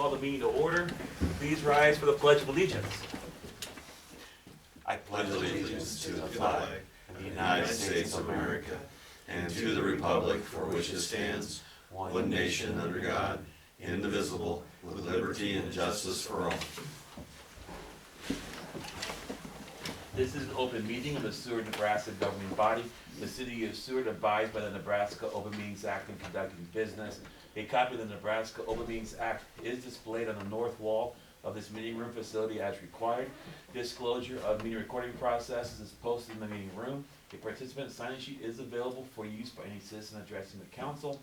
call the meeting to order. Please rise for the Pledge of Allegiance. I pledge allegiance to the flag of the United States of America and to the republic for which it stands, one nation under God, indivisible, with liberty and justice for all. This is an open meeting of the Seward, Nebraska governing body. The city of Seward abides by the Nebraska Open Meetings Act in conducting business. A copy of the Nebraska Open Meetings Act is displayed on the north wall of this meeting room facility as required. Disclosure of meeting recording processes is posted in the meeting room. A participant sign-in sheet is available for use by any citizen addressing the council.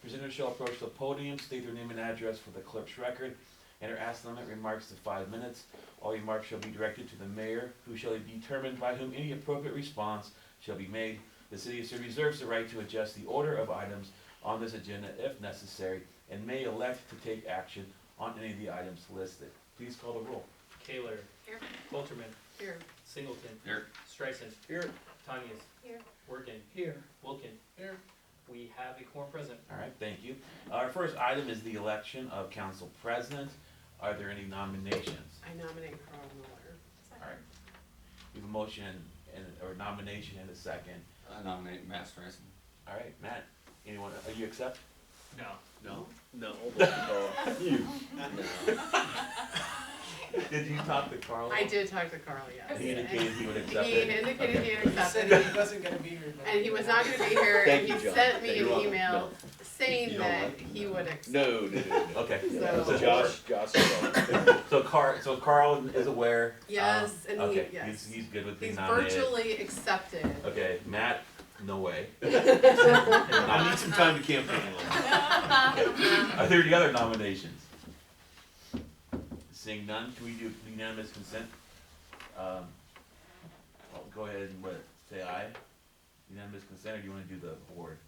Presenters shall approach the podium, state their name and address for the clerk's record, enter ask limit remarks to 5 minutes. All remarks shall be directed to the mayor, who shall be determined by whom any appropriate response shall be made. The city of Seward reserves the right to adjust the order of items on this agenda if necessary, and may elect to take action on any of the items listed. Please call the roll. Kaler. Here. Coulterman. Here. Singleton. Here. Streisand. Here. Tanyas. Here. Workin. Here. Wilkin. Here. We have a quorum present. All right, thank you. Our first item is the election of council president. Are there any nominations? I nominate Carl Miller. All right. We have a motion or nomination and a second. I nominate Matt Streisand. All right, Matt, anyone, you accept? No. No. No. You. Did you talk to Carl? I did talk to Carl, yes. He indicated he would accept He it? indicated he would accept Said it, he wasn't gonna be here. but- and he was not gonna be here, Thank and you, he John. sent me You're an welcome. email No. saying You don't that like him? he would accept. No. Okay. So- Josh. So Carl is aware. Yes, and he, Okay, yes. he's good with being He's nominated. virtually accepted. Okay, Matt, no way. I need some time to campaign on. Are there any other nominations? Seeing none, can we do unanimous consent? Well, go ahead and say aye. Unanimous consent, or do you wanna do the board?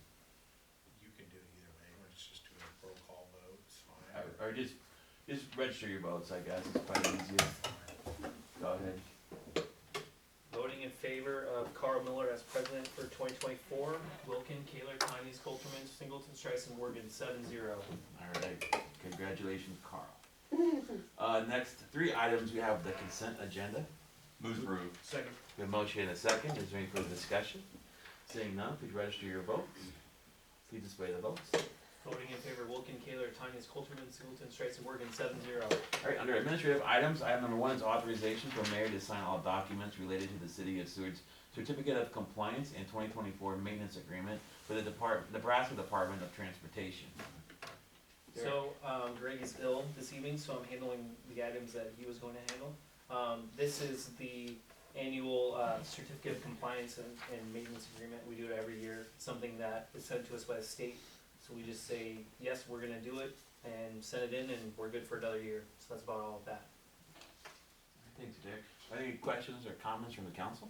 You can do it either way, let's just do a roll call vote, it's fine. Or just register your votes, I guess, it's probably easier. Go ahead. Voting in favor of Carl Miller as president for 2024, Wilkin, Kaler, Tanyas, Coulterman, Singleton, Streisand, Worgan, 7-0. Alright, congratulations, Carl. Next, 3 items, we have the consent agenda. Move approved. Second. We have a motion and a second, is there any further discussion? Seeing none, please register your votes. Please display the votes. Voting in favor, Wilkin, Kaler, Tanyas, Coulterman, Singleton, Streisand, Worgan, 7-0. Alright, under administrative items, item number 1 is authorization for mayor to sign all documents related to the city of Seward's certificate of compliance and 2024 maintenance agreement for the Nebraska Department of Transportation. So, Greg is ill this evening, so I'm handling the items that he was going to handle. This is the annual certificate of compliance and maintenance agreement. We do it every year. It's something that is sent to us by the state. So we just say, yes, we're gonna do it, and send it in, and we're good for another year. So that's about all of that. Thanks, Dick. Are there any questions or comments from the council?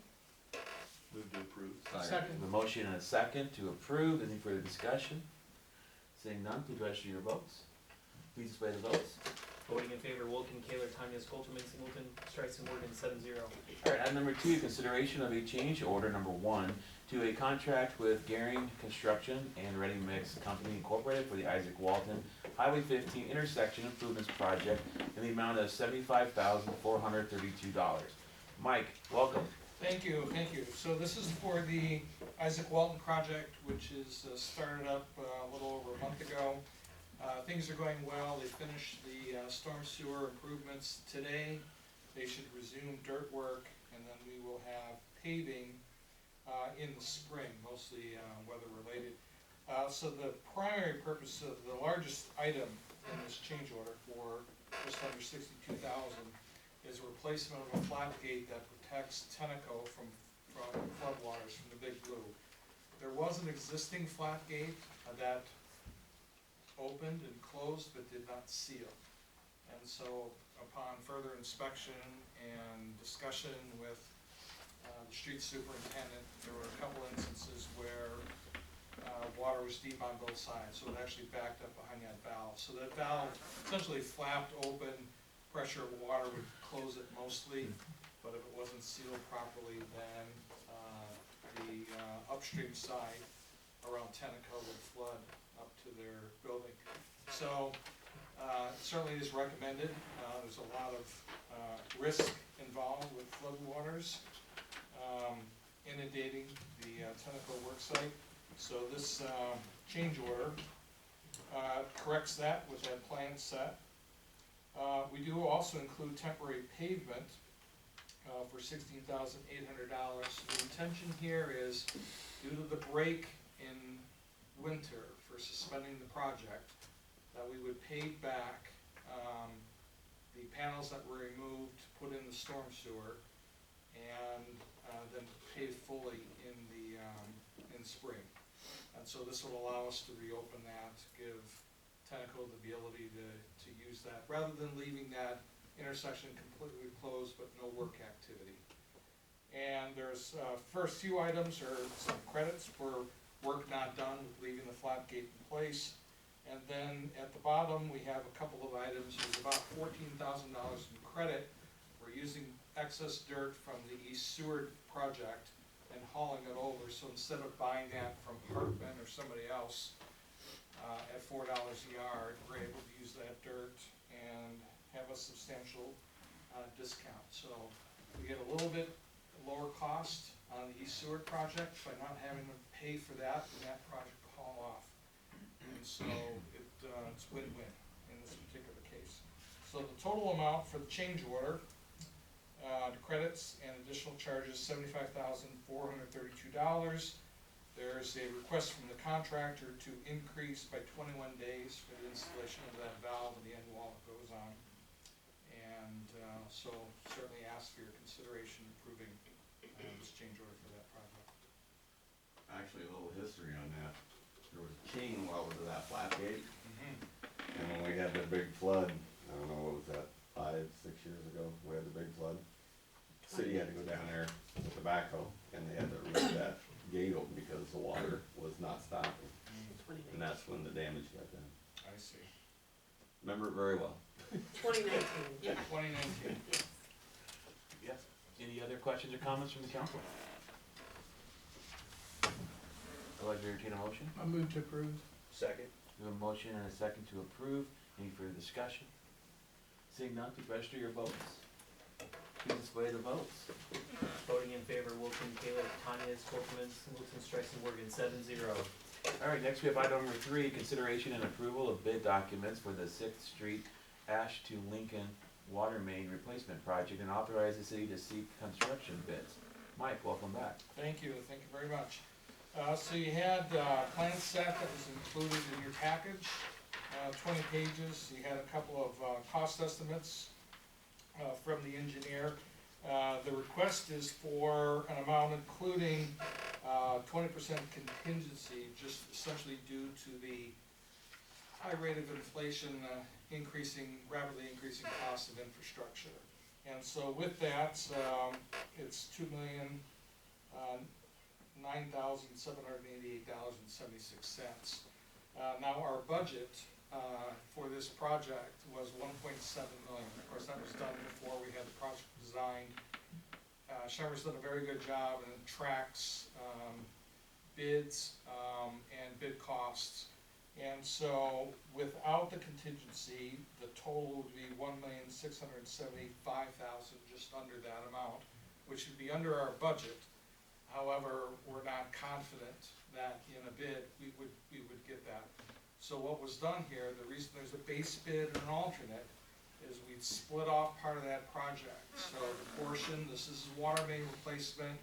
Move to approve. The motion and a second to approve, any further discussion? Seeing none, please register your votes. Please display the votes. Voting in favor, Wilkin, Kaler, Tanyas, Coulterman, Singleton, Streisand, Worgan, 7-0. Alright, item number 2, consideration of a change order number 1 to a contract with Garing Construction and Ready Mix Company Incorporated for the Isaac Walton Highway 15 intersection improvements project in the amount of $75,432. Mike, welcome. Thank you. So this is for the Isaac Walton project, which is started up a little over a month ago. Things are going well. They finished the storm sewer improvements today. They should resume dirt work, and then we will have paving in the spring, mostly weather related. So the primary purpose of the largest item in this change order for just under $62,000 is a replacement of a flat gate that protects Tenneco from floodwaters from the Big Blue. There was an existing flat gate that opened and closed but did not seal. And so upon further inspection and discussion with the street superintendent, there were a couple instances where water was deep on both sides, so it actually backed up behind that valve. So that valve essentially flapped open, pressure of water would close it mostly, but if it wasn't sealed properly, then the upstream side around Tenneco would flood up to their building. So Certainly is recommended. There's a lot of risk involved with floodwaters inundating the Tenneco worksite. So this change order corrects that with that plan set. We do also include temporary pavement for $16,800. The intention here is, due to the break in winter for suspending the project, that we would pave back the panels that were removed, put in the storm sewer, and then pave fully in the in spring. And so this will allow us to reopen that, give Tenneco the ability to use that, rather than leaving that intersection completely closed but no work activity. And there's first few items are some credits for work not done, leaving the flat gate in place. And then at the bottom, we have a couple of items. There's about $14,000 in credit for using excess dirt from the East Seward project and hauling it over. So instead of buying that from Hartman or somebody else at $4 a yard, we're able to use that dirt and have a substantial discount. So we get a little bit lower cost on the East Seward project by not having to pay for that and that project to haul off. And so it's win-win in this particular case. So the total amount for the change order, the credits and additional charges, $75,432. There's a request from the contractor to increase by 21 days for the installation of that valve and the end wall that goes on. And so certainly ask for your consideration approving this change order for that project. Actually, a little history on that. There was a chain well to that flat gate, and when we had the big flood, I don't know, what was that, 5, 6 years ago, we had the big flood. The city had to go down there with the backhoe, and they had to rip that gate open because the water was not stopping. And that's when the damage got done. I see. Remember it very well. 2019, yeah. 2019. Yes. Any other questions or comments from the council? I'd like to entertain a motion. I move to approve. Second. We have a motion and a second to approve. Any further discussion? Seeing none, please register your votes. Please display the votes. Voting in favor, Wilson, Taylor, Tanya, Sportsman, Singleton, Streisand, Morgan, 7-0. All right, next we have item number 3, consideration and approval of bid documents for the 6th Street Ash to Lincoln Water Main Replacement Project and authorize the city to seek construction bids. Mike, welcome back. Thank you very much. So you had a plan set that was included in your package, 20 pages. You had a couple of cost estimates from the engineer. The request is for an amount including 20% contingency, just essentially due to the high rate of inflation, rapidly increasing cost of infrastructure. And so with that, it's $2,009,788.76. Now our budget for this project was $1.7 million. Of course, that was done before we had the project designed. Shriver's done a very good job and it tracks bids and bid costs. And so without the contingency, the total would be $1,675,000, just under that amount, which would be under our budget. However, we're not confident that in a bid we would get that. So what was done here, the reason there's a base bid and an alternate, is we'd split off part of that project. So the portion, this is water main replacement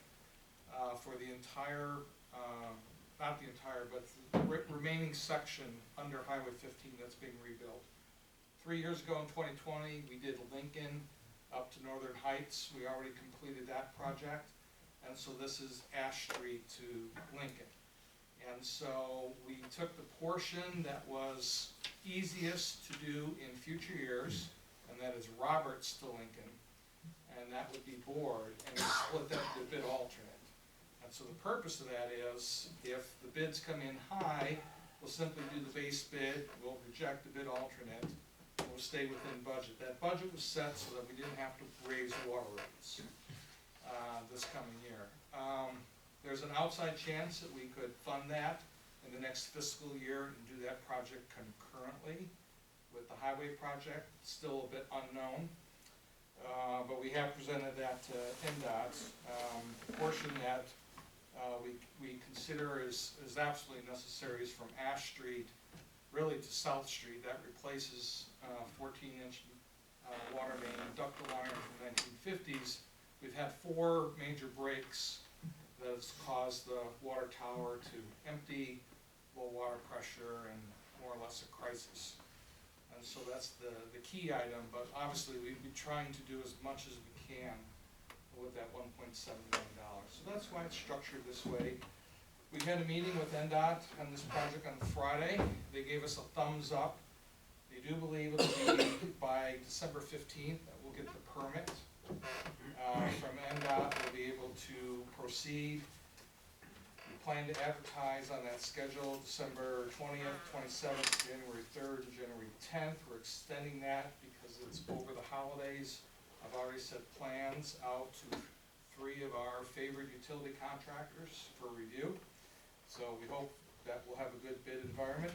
for the entire, not the entire, but the remaining section under Highway 15 that's being rebuilt. 3 years ago in 2020, we did Lincoln up to Northern Heights. We already completed that project. And so this is Ash Street to Lincoln. And so we took the portion that was easiest to do in future years, and that is Roberts to Lincoln, and that would be bored, and we split that to a bid alternate. And so the purpose of that is, if the bids come in high, we'll simply do the base bid, we'll reject the bid alternate, and we'll stay within budget. That budget was set so that we didn't have to raise water rates this coming year. There's an outside chance that we could fund that in the next fiscal year and do that project concurrently. with the highway project, still a bit unknown. But we have presented that to NDOT. Portion that we consider is absolutely necessary is from Ash Street really to South Street. That replaces 14-inch water main ductile iron from the 1950s. We've had 4 major breaks that has caused the water tower to empty, low water pressure, and more or less a crisis. And so that's the key item, but obviously we'd be trying to do as much as we can with that $1.7 million. So that's why it's structured this way. We had a meeting with NDOT on this project on Friday. They gave us a thumbs up. They do believe it'll be by December 15th that we'll get the permit. From NDOT, we'll be able to proceed. We plan to advertise on that schedule December 20th, 27th, January 3rd, and January 10th. We're extending that because it's over the holidays. I've already set plans out to 3 of our favorite utility contractors for review. So we hope that we'll have a good bid environment.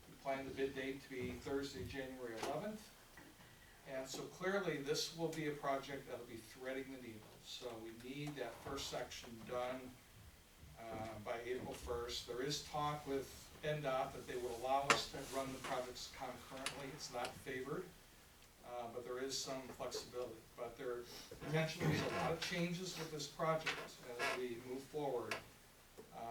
We plan the bid date to be Thursday, January 11th. And so clearly this will be a project that'll be threading the needle. So we need that first section done by April 1st. There is talk with NDOT that they will allow us to run the projects concurrently. It's not favored, but there is some flexibility. But there potentially is a lot of changes with this project as we move forward.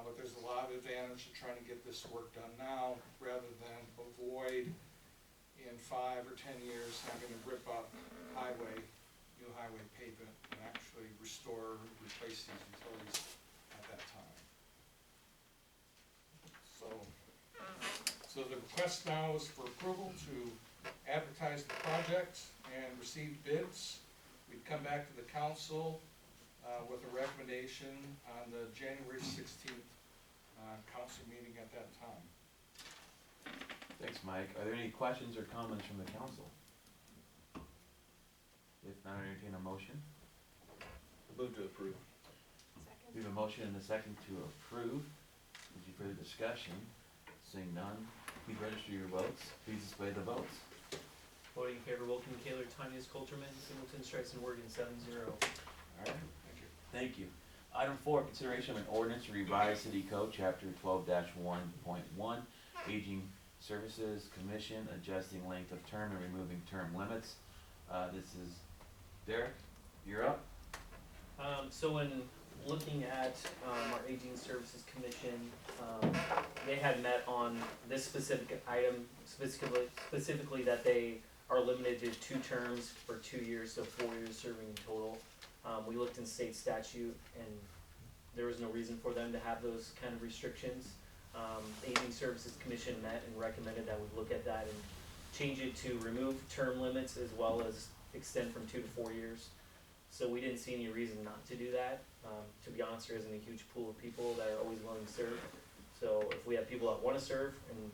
But there's a lot of advantage to trying to get this work done now rather than avoid in 5 or 10 years having to rip up new highway pavement and actually restore, replace these utilities at that time. So the request now is for approval to advertise the project and receive bids. We'd come back to the council with a recommendation on the January 16th council meeting at that time. Thanks, Mike. Are there any questions or comments from the council? If not, I entertain a motion. Move to approve. We have a motion and a second to approve. Any further discussion? Seeing none, please register your votes. Please display the votes. Voting in favor, Wilken, Kaler, Tanya, Coulterman, Singleton, Strice, and Morgan, 7-0. All right. Thank you. Item 4, consideration of an ordinance to revise City Code, Chapter 12-1.1, Aging Services Commission, adjusting length of term and removing term limits. This is Derek, you're up. So when looking at our Aging Services Commission, they had met on this specific item, specifically that they are limited to 2 terms for 2 years, so 4 years serving in total. We looked in state statute and there was no reason for them to have those kind of restrictions. The Aging Services Commission met and recommended that we look at that and change it to remove term limits as well as extend from 2 to 4 years. So we didn't see any reason not to do that. To be honest, there isn't a huge pool of people that are always willing to serve. So if we have people that want to serve and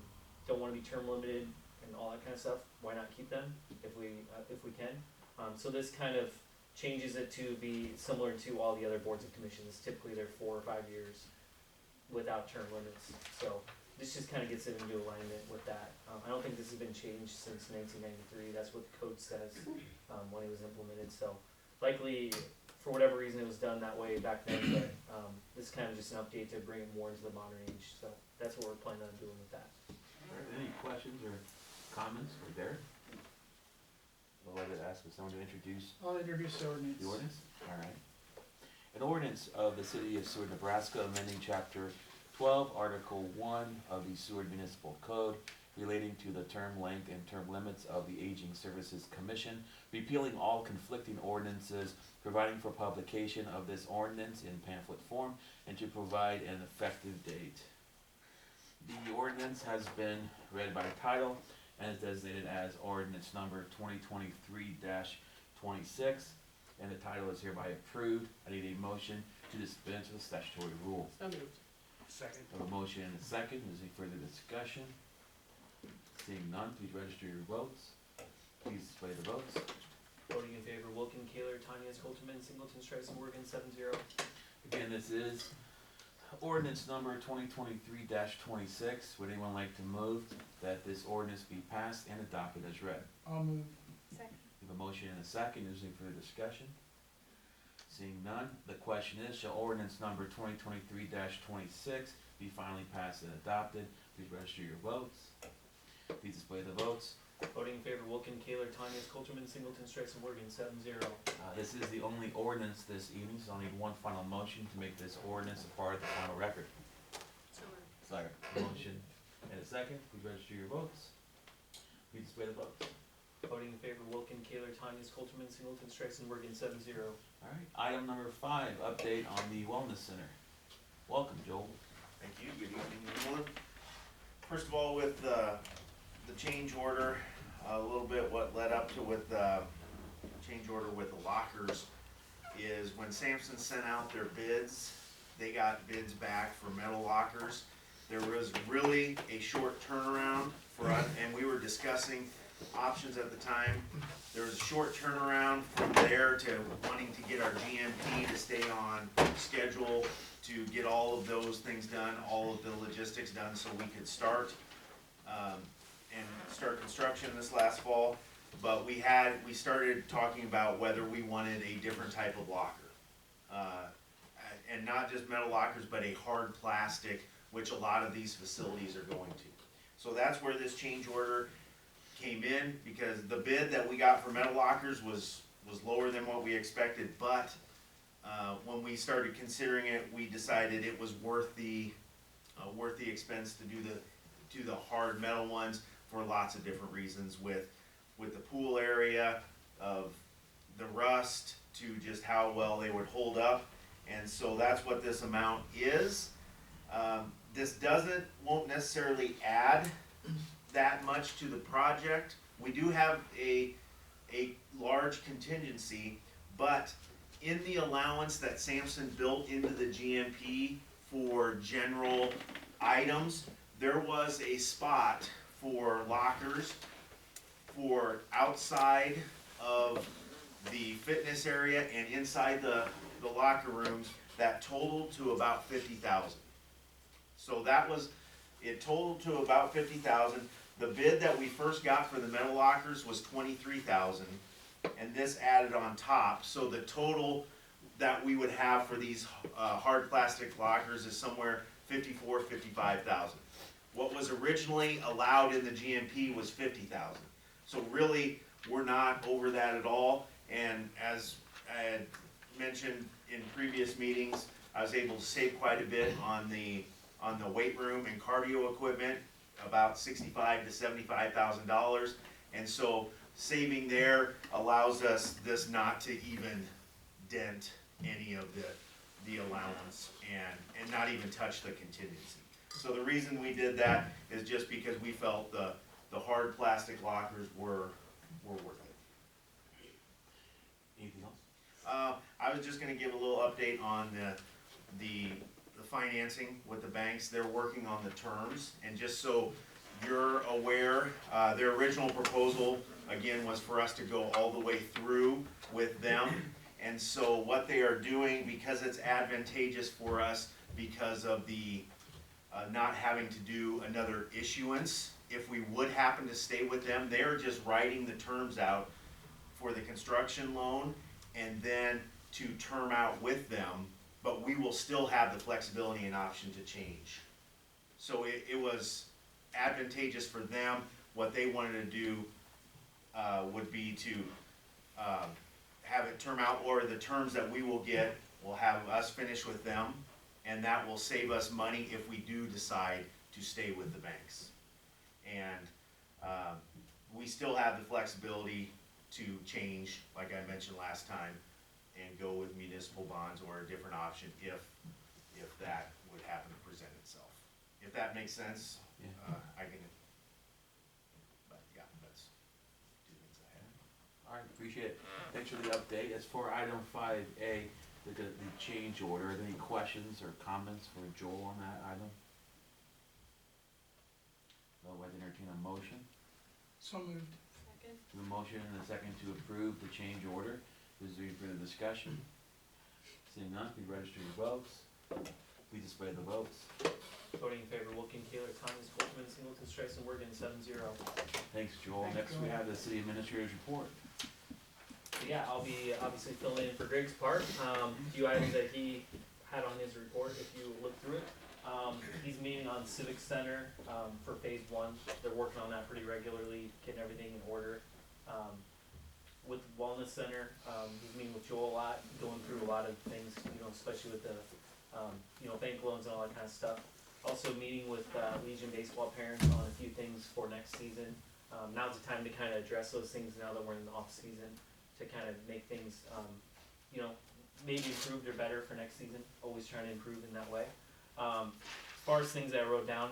don't want to be term limited and all that kind of stuff, why not keep them if we can? So this kind of changes it to be similar to all the other boards and commissions. Typically they're 4 or 5 years without term limits. So this just kind of gets it into alignment with that. I don't think this has been changed since 1993. That's what the code says when it was implemented. So likely, for whatever reason, it was done that way back then, but this is kind of just an update to bring it more into the modern age. So that's what we're planning on doing with that. All right, any questions or comments for Derek? I'd like to ask if someone to introduce I'll introduce the ordinance. the ordinance. All right. An ordinance of the City of Seward, Nebraska, amending Chapter 12, Article 1 of the Seward Municipal Code relating to the term length and term limits of the Aging Services Commission, repealing all conflicting ordinances, providing for publication of this ordinance in pamphlet form, and to provide an effective date. The ordinance has been read by title and is designated as ordinance number 2023-26, and the title is hereby approved. I need a motion to dispense with the statutory rule. So moved. Second. I have a motion and a second. Is there any further discussion? Seeing none, please register your votes. Please display the votes. Voting in favor, Wilken, Kaler, Tanya, Coulterman, Singleton, Strice, and Morgan, 7-0. Again, this is ordinance number 2023-26. Would anyone like to move that this ordinance be passed and adopted as read? I'll move. Second. We have a motion and a second. Is there any further discussion? Seeing none, the question is, shall ordinance number 2023-26 be finally passed and adopted? Please register your votes. Please display the votes. Voting in favor, Wilken, Kaler, Tanya, Coulterman, Singleton, Strickson, Morgan, 7-0. This is the only ordinance this evening, so I'll need one final motion to make this ordinance a part of the final record. So moved. Second. Motion and a second. Please register your votes. Please display the votes. Voting in favor, Wilken, Kaler, Tanya, Coulterman, Singleton, Strickson, Morgan, 7-0. All right, item number 5, update on the Wellness Center. Welcome, Joel. Thank you, good evening, everyone. First of all, with the change order, a little bit what led up to with the change order with the lockers is when Sampson sent out their bids, they got bids back for metal lockers. There was really a short turnaround for us, and we were discussing options at the time. There was a short turnaround from there to wanting to get our GMP to stay on schedule to get all of those things done, all of the logistics done so we could start and start construction this last fall. But we started talking about whether we wanted a different type of locker. And not just metal lockers, but a hard plastic, which a lot of these facilities are going to. So that's where this change order came in, because the bid that we got for metal lockers was lower than what we expected, but when we started considering it, we decided it was worth the expense to do the hard metal ones for lots of different reasons, with the pool area, of the rust, to just how well they would hold up. And so that's what this amount is. This won't necessarily add that much to the project. We do have a large contingency, but in the allowance that Sampson built into the GMP for general items, there was a spot for lockers for outside of the fitness area and inside the locker rooms that totaled to about $50,000. So it totaled to about $50,000. The bid that we first got for the metal lockers was $23,000, and this added on top. So the total that we would have for these hard plastic lockers is somewhere $54,000, $55,000. What was originally allowed in the GMP was $50,000. So really, we're not over that at all. And as I had mentioned in previous meetings, I was able to save quite a bit on the weight room and cardio equipment, about $65,000 to $75,000. And so saving there allows us this not to even dent any of the allowance and not even touch the contingency. So the reason we did that is just because we felt the hard plastic lockers were worth it. Anything else? I was just gonna give a little update on the financing with the banks. They're working on the terms, and just so you're aware, their original proposal, again, was for us to go all the way through with them. And so what they are doing, because it's advantageous for us because of the not having to do another issuance, if we would happen to stay with them, they're just writing the terms out for the construction loan and then to term out with them, but we will still have the flexibility and option to change. So it was advantageous for them. What they wanted to do would be to have it term out, or the terms that we will get will have us finish with them, and that will save us money if we do decide to stay with the banks. And we still have the flexibility to change, like I mentioned last time, and go with municipal bonds or a different option if that would happen to present itself. If that makes sense, Yeah. I can, but yeah, that's 2 things I had. All right, appreciate it. Thanks for the update. As for item 5A, the change order, are there any questions or comments for Joel on that item? Otherwise, entertain a motion. So moved. Second. The motion and a second to approve the change order. Is there any further discussion? Seeing none, please register your votes. please display the votes. Voting in favor, Wilkie, Taylor, Thomas, Coltman, Singleton, Strice, and Morgan, 7-0. Thanks, Joel. Thanks, Next, we Joel. have the city administrator's report. So yeah, I'll be obviously filling in for Greg's part. A few items that he had on his report, if you look through it. He's meeting on Civic Center for phase 1. They're working on that pretty regularly, getting everything in order. With Wellness Center, he's meeting with Joel a lot, going through a lot of things, especially with the, bank loans and all that kind of stuff. Also meeting with Legion baseball parents on a few things for next season. Now's the time to kind of address those things now that we're in the off season, to kind of make things, maybe improved or better for next season. Always trying to improve in that way. As far as things that I wrote down,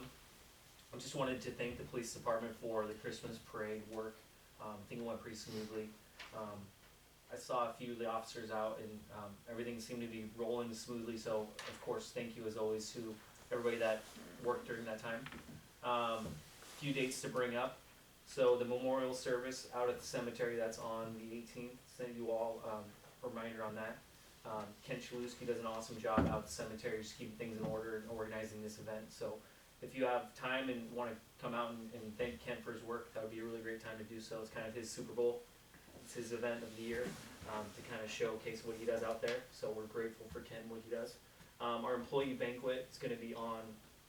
I just wanted to thank the police department for the Christmas parade work. I think it went pretty smoothly. I saw a few of the officers out and everything seemed to be rolling smoothly, so of course thank you as always to everybody that worked during that time. A few dates to bring up. So the memorial service out at the cemetery, that's on the 18th. Send you all a reminder on that. Ken Chalewski does an awesome job out at the cemetery, just keeping things in order and organizing this event. So if you have time and want to come out and thank Ken for his work, that would be a really great time to do so. It's kind of his Super Bowl. It's his event of the year to kind of showcase what he does out there. So we're grateful for Ken, what he does. Our employee banquet is going to be on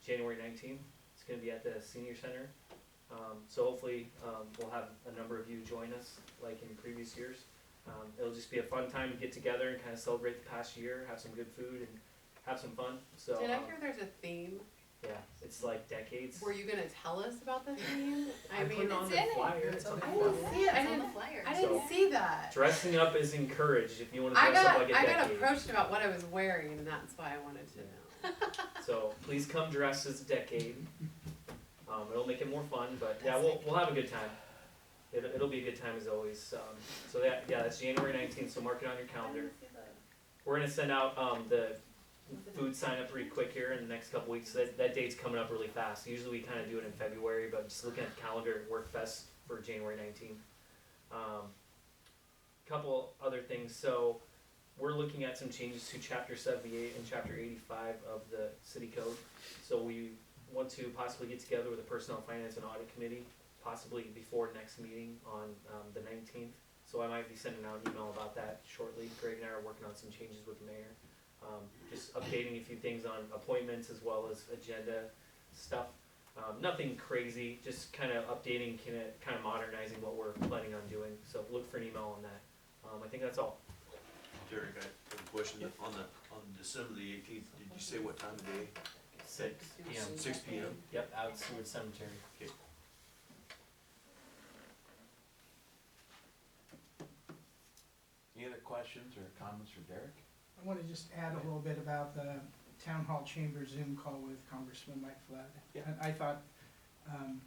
January 19th. It's going to be at the Senior Center. So hopefully we'll have a number of you join us like in previous years. It'll just be a fun time to get together and kind of celebrate the past year, have some good food, and have some fun. So Did I hear there's a theme? yeah, it's like decades. Were you gonna tell us about the theme? I put it on it's the in it. flyer. It's on I the didn't flyer. see it. I It's on didn't. the flyer. I didn't So- see that. Dressing up is encouraged if you want to I dress up got like a I decade. got approached about what I was wearing, and that's why I wanted to know. So please come dressed as a decade. It'll make it more fun, but yeah, we'll have a good time. It'll be a good time as always. So that's January 19th. So mark it on your calendar. We're gonna send out the food sign up pretty quick here in the next couple weeks. That date's coming up really fast. Usually we kind of do it in February, but just looking at the calendar, it worked best for January 19th. Couple other things. So we're looking at some changes to Chapter 78 and Chapter 85 of the City Code. So we want to possibly get together with the Personnel, Finance, and Audit Committee, possibly before next meeting on the 19th. So I might be sending out an email about that shortly. Greg and I are working on some changes with the mayor. Just updating a few things on appointments as well as agenda stuff. Nothing crazy, just kind of updating, kind of modernizing what we're planning on doing. So look for an email on that. I think that's all. Derek, I have a question. On December the 18th, did you say what time of day? 6 p.m. 6 p.m. Yep, out at Seward Cemetery. Okay. Any other questions or comments for Derek? I want to just add a little bit about the Town Hall Chamber Zoom call with Congressman Mike Flood. Yeah. And I thought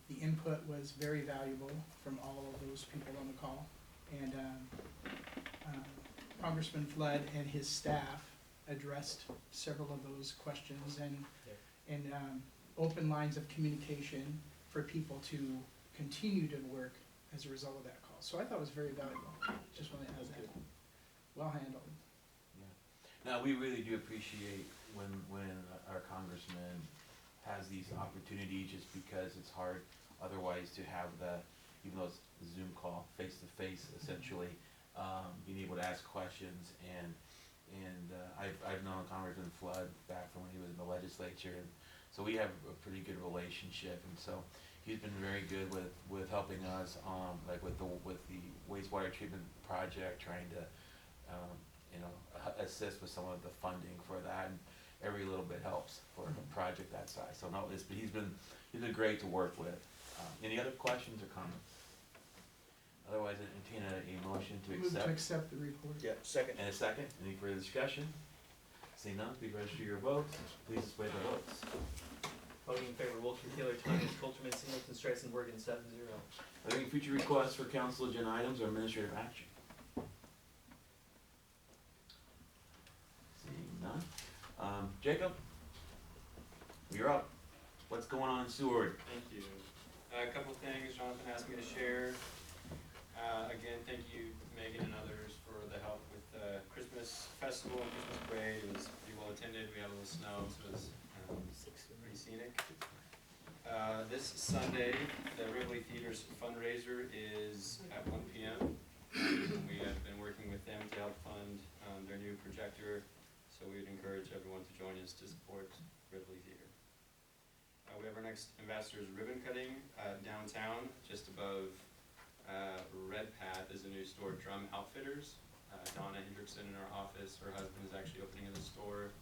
the input was very valuable from all of those people on the call. And Congressman Flood and his staff addressed several of those questions and open lines of communication for people to continue to work as a result of that call. So I thought it was very valuable. Just want to add that. Well handled. Now, we really do appreciate when our congressman has these opportunities, just because it's hard otherwise to have even though it's a Zoom call, face to face, essentially, being able to ask questions. And I've known Congressman Flood back from when he was in the legislature, and so we have a pretty good relationship. And so he's been very good with helping us, like with the wastewater treatment project, trying to assist with some of the funding for that, and every little bit helps for a project that size. So no, he's been great to work with. Any other questions or comments? Otherwise, entertain a motion to Move to accept. accept the report. Yeah, second. And a second. Any further discussion? Seeing none, please register your votes. Please display the votes. Voting in favor, Wilkie, Taylor, Thomas, Coltman, Singleton, Strice, and Morgan, 7-0. Are there any future requests for council agenda items or administrative action? Seeing none. Jacob, you're up. What's going on in Seward? Thank you. A couple things Jonathan asked me to share. Again, thank you Megan and others for the help with the Christmas festival and Christmas parade. It was pretty well attended. We had a little snow, so it was pretty scenic. This Sunday, the Rivoli Theater's fundraiser is at 1 p.m. We have been working with them to help fund their new projector, so we would encourage everyone to join us to support Rivoli Theater. We have our next ambassador's ribbon cutting downtown, just above Red Path is a new store, Drum Outfitters. Donna Hendrickson in our office, her husband is actually opening in the store.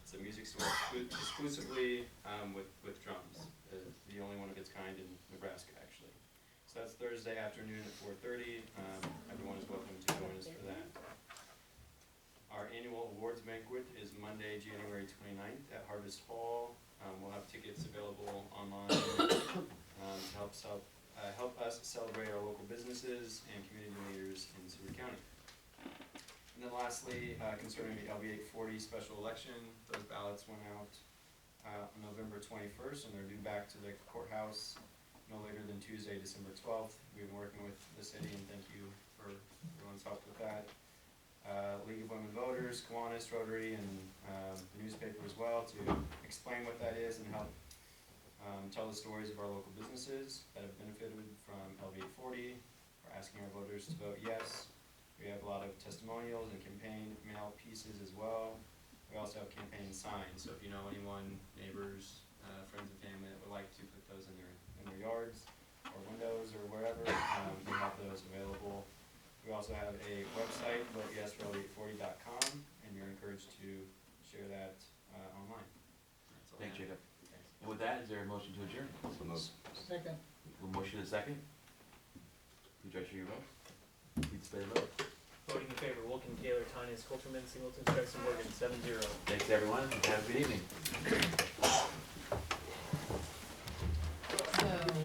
It's a music store exclusively with drums. The only one of its kind in Nebraska, actually. So that's Thursday afternoon at 4:30. Everyone is welcome to join us for that. Our annual awards banquet is Monday, January 29th at Harvest Hall. We'll have tickets available online to help us celebrate our local businesses and community leaders in Seward County. And then lastly, concerning the LB 840 special election, those ballots went out on November 21st, and they're due back to the courthouse no later than Tuesday, December 12th. We've been working with the city, and thank you for everyone's help with that. League of Women Voters, Kiwanis, Rotary, and the newspaper as well to explain what that is and help tell the stories of our local businesses that have benefited from LB 840. We're asking our voters to vote yes. We have a lot of testimonials and campaign mail pieces as well. We also have campaign signs, so if you know anyone, neighbors, friends and family that would like to put those in their yards or windows or wherever, we have those available. We also have a website, voteyesrally840.com, and you're encouraged to share that online. That's all I Thanks, have. Jacob. Thanks. And with that, is there a motion to adjourn? Second. A motion and a second? Please register your vote. Please display the vote. Voting in favor, Wilken, Taylor, Tanya, Coulterman, Singleton, Spencer, Morgan, 7-0. Thanks, everyone, and have a good evening.